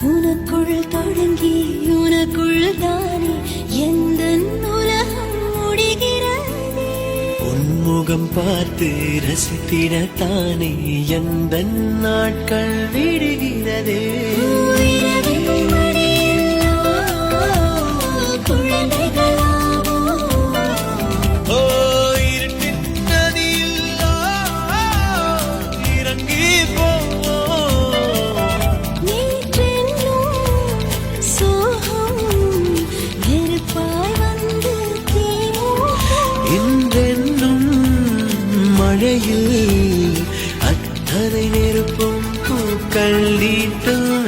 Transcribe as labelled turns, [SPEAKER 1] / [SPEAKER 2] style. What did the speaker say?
[SPEAKER 1] உனக்குள் தொடங்கி உனக்குள் தானே எந்த உலகம் முடிகிறதே.
[SPEAKER 2] உன்முகம் பார்த்து ரசித்திடத்தானே எந்த நாட்கள் விடுகிறதே. மழையில் அத்தனை நெருப்பும் பூக்கள் நீட்டும்